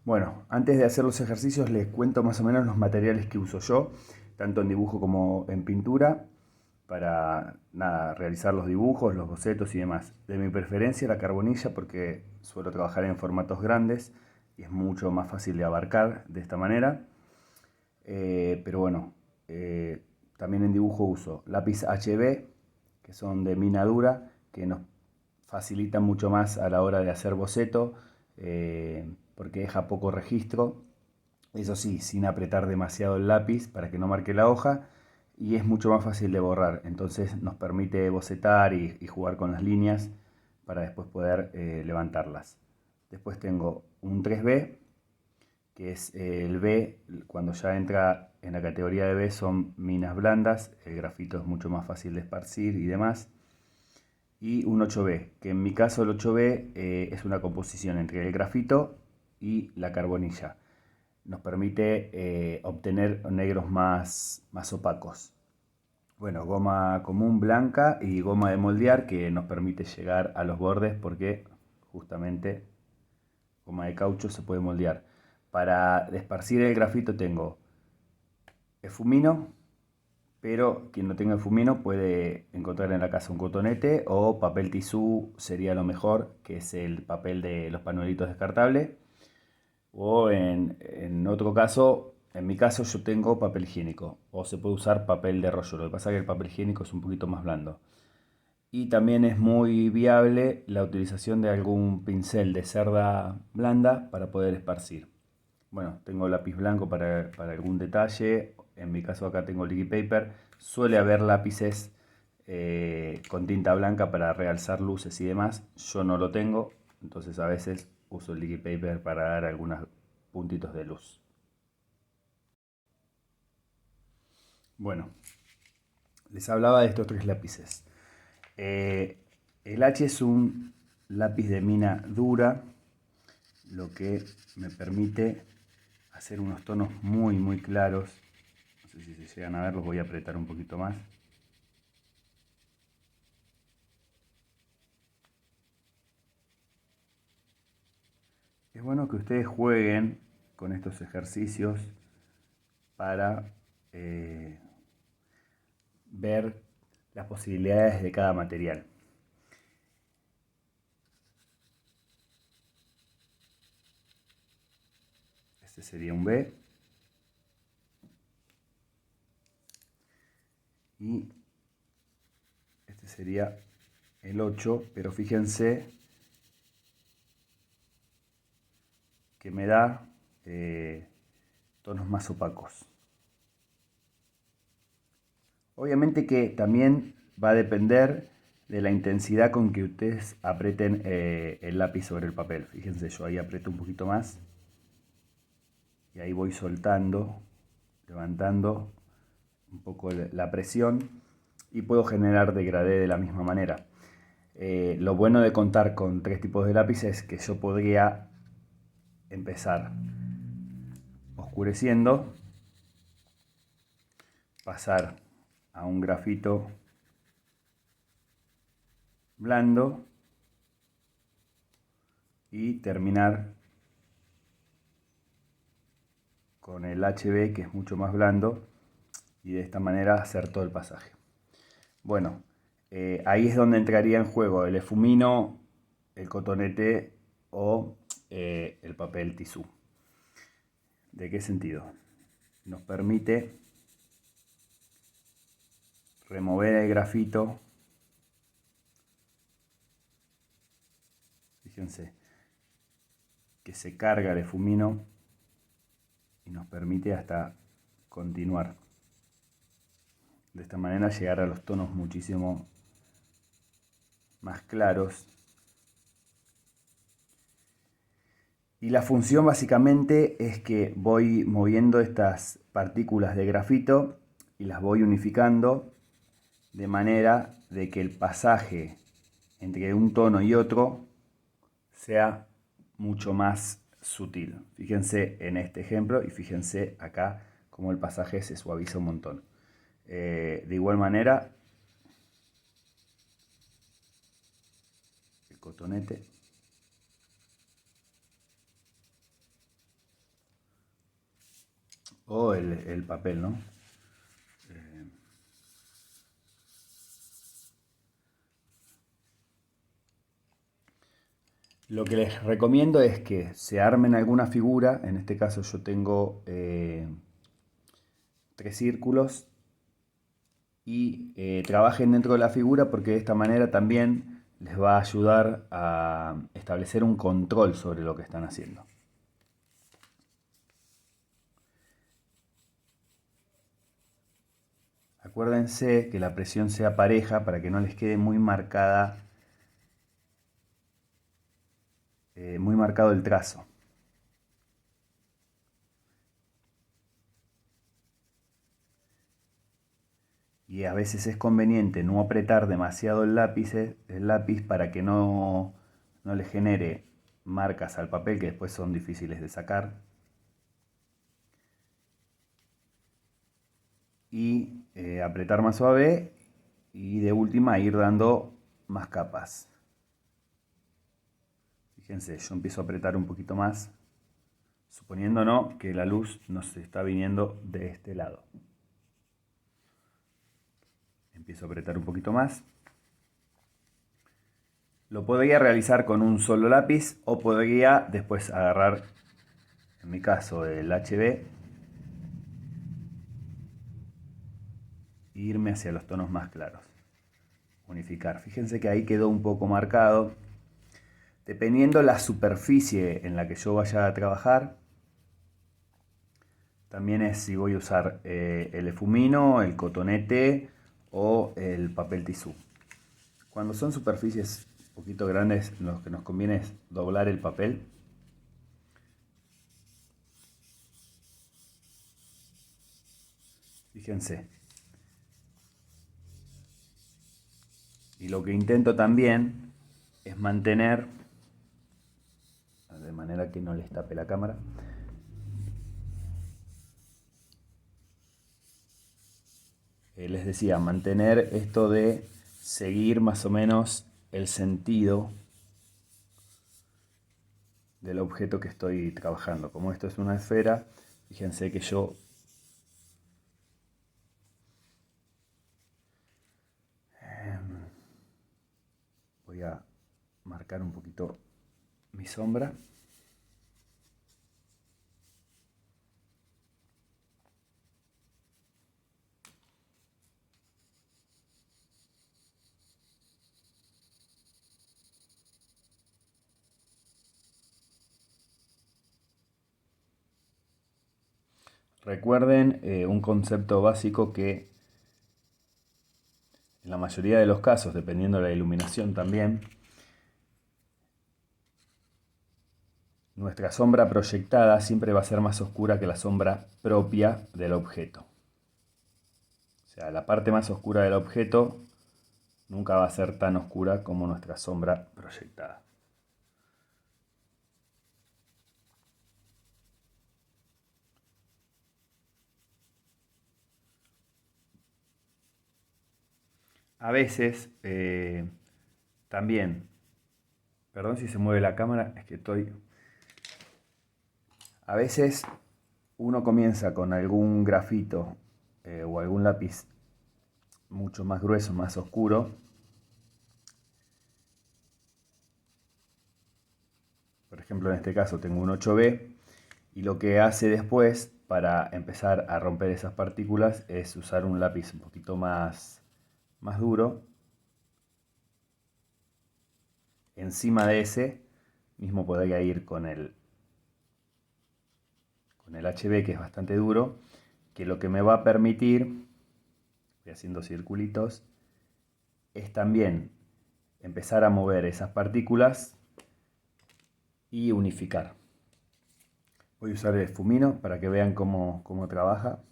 Bueno, antes de hacer los ejercicios les cuento más o menos los materiales que uso yo, tanto en dibujo como en pintura, para nada, realizar los dibujos, los bocetos y demás. De mi preferencia la carbonilla porque suelo trabajar en formatos grandes y es mucho más fácil de abarcar de esta manera. Pero bueno, también en dibujo uso lápiz HB, que son de mina dura, que nos facilitan mucho más a la hora de hacer boceto, porque deja poco registro. Eso sí, sin apretar demasiado el lápiz para que no marque la hoja. Y es mucho más fácil de borrar. Entonces nos permite bocetar y jugar con las líneas para después poder levantarlas. Después tengo un 3B, que es el B, cuando ya entra en la categoría de B son minas blandas, el grafito es mucho más fácil de esparcir y demás. Y un 8B, que en mi caso el 8B es una composición entre el grafito y la carbonilla. Nos permite obtener negros más opacos. Bueno, goma común blanca y goma de moldear que nos permite llegar a los bordes porque justamente goma de caucho se puede moldear. Para esparcir el grafito tengo efumino, pero quien no tenga efumino puede encontrar en la casa un cotonete o papel tisú sería lo mejor, que es el papel de los panuelitos descartables. O en otro caso, en mi caso yo tengo papel higiénico o se puede usar papel de rollo. Lo que pasa es que el papel higiénico es un poquito más blando. Y también es muy viable la utilización de algún pincel de cerda blanda para poder esparcir. Bueno, tengo lápiz blanco para algún detalle. En mi caso acá tengo liquid paper. Suele haber lápices con tinta blanca para realzar luces y demás. Yo no lo tengo, entonces a veces uso el liquid paper para dar algunos puntitos de luz. Bueno, les hablaba de estos tres lápices. Eh, el H es un lápiz de mina dura, lo que me permite hacer unos tonos muy claros. No sé si se llegan a ver, los voy a apretar un poquito más. Es bueno que ustedes jueguen con estos ejercicios para ver las posibilidades de cada material. Este sería un B. Y este sería el 8, pero fíjense que me da tonos más opacos. Obviamente que también va a depender de la intensidad con que ustedes aprieten el lápiz sobre el papel. Fíjense, yo ahí aprieto un poquito más y ahí voy soltando, levantando un poco la presión y puedo generar degradé de la misma manera. Lo bueno de contar con tres tipos de lápices es que yo podría empezar oscureciendo, pasar a un grafito blando y terminar con el HB, que es mucho más blando, y de esta manera hacer todo el pasaje. Bueno, ahí es donde entraría en juego el efumino, el cotonete o el papel tisú. ¿De qué sentido? Nos permite remover el grafito. Fíjense que se carga el efumino y nos permite hasta continuar. De esta manera llegar a los tonos muchísimo más claros. Y la función básicamente es que voy moviendo estas partículas de grafito y las voy unificando de manera de que el pasaje entre un tono y otro sea mucho más sutil. Fíjense en este ejemplo y fíjense acá cómo el pasaje se suaviza un montón. De igual manera, el cotonete o el papel, ¿no? Lo que les recomiendo es que se armen alguna figura. En este caso yo tengo 3 círculos y trabajen dentro de la figura, porque de esta manera también les va a ayudar a establecer un control sobre lo que están haciendo. Acuérdense que la presión sea pareja para que no les quede muy marcada, muy marcado el trazo. Y a veces es conveniente no apretar demasiado el lápiz para que no le genere marcas al papel que después son difíciles de sacar. Y apretar más suave, y de última ir dando más capas. Fíjense, yo empiezo a apretar un poquito más, suponiendo que la luz nos está viniendo de este lado. Empiezo a apretar un poquito más. Lo podría realizar con un solo lápiz, o podría después agarrar, en mi caso, el HB e irme hacia los tonos más claros. Unificar. Fíjense que ahí quedó un poco marcado. Dependiendo la superficie en la que yo vaya a trabajar, también es si voy a usar el efumino, el cotonete o el papel tisú. Cuando son superficies un poquito grandes, lo que nos conviene es doblar el papel. Fíjense. Y lo que intento también es mantener, de manera que no les tape la cámara, les decía, mantener esto de seguir más o menos el sentido del objeto que estoy trabajando. Como esto es una esfera, fíjense que yo voy a marcar un poquito mi sombra. Recuerden un concepto básico, que en la mayoría de los casos, dependiendo de la iluminación también, nuestra sombra proyectada siempre va a ser más oscura que la sombra propia del objeto. O sea, la parte más oscura del objeto nunca va a ser tan oscura como nuestra sombra proyectada. A veces también, perdón si se mueve la cámara, es que estoy... A veces uno comienza con algún grafito o algún lápiz mucho más grueso, más oscuro. Por ejemplo, en este caso tengo un 8B, y lo que hace después para empezar a romper esas partículas es usar un lápiz un poquito más duro. Encima de ese mismo podría ir con el HB, que es bastante duro, que lo que me va a permitir, voy haciendo circulitos, es también empezar a mover esas partículas y unificar. Voy a usar el efumino para que vean cómo trabaja.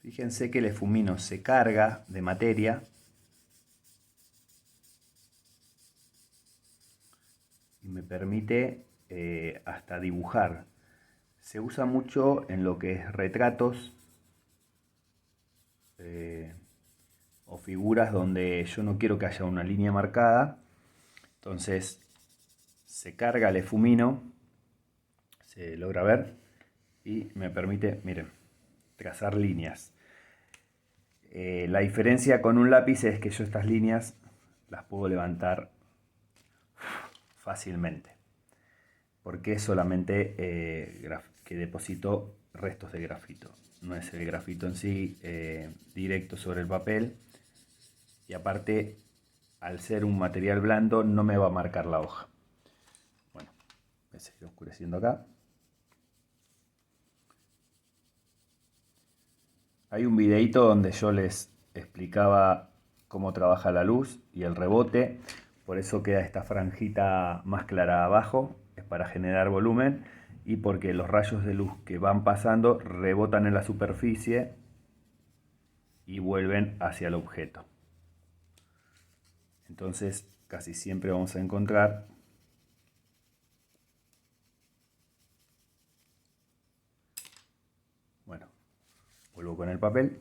Fíjense que el efumino se carga de materia y me permite hasta dibujar. Se usa mucho en lo que es retratos o figuras donde yo no quiero que haya una línea marcada. Entonces se carga el efumino, se logra ver y me permite, miren, trazar líneas. La diferencia con un lápiz es que yo estas líneas las puedo levantar fácilmente, porque es solamente que deposito restos de grafito, no es el grafito en sí directo sobre el papel, y aparte al ser un material blando no me va a marcar la hoja. Bueno, voy a seguir oscureciendo acá. Hay un videito donde yo les explicaba cómo trabaja la luz y el rebote, por eso queda esta franjita más clara abajo, es para generar volumen y porque los rayos de luz que van pasando rebotan en la superficie y vuelven hacia el objeto. Entonces casi siempre vamos a encontrar bueno, vuelvo con el papel.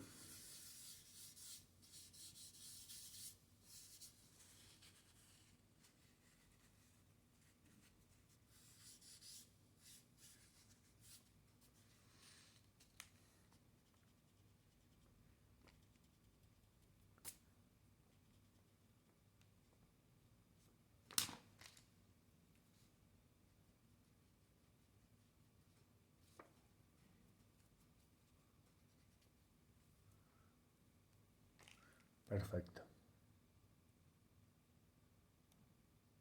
Perfecto.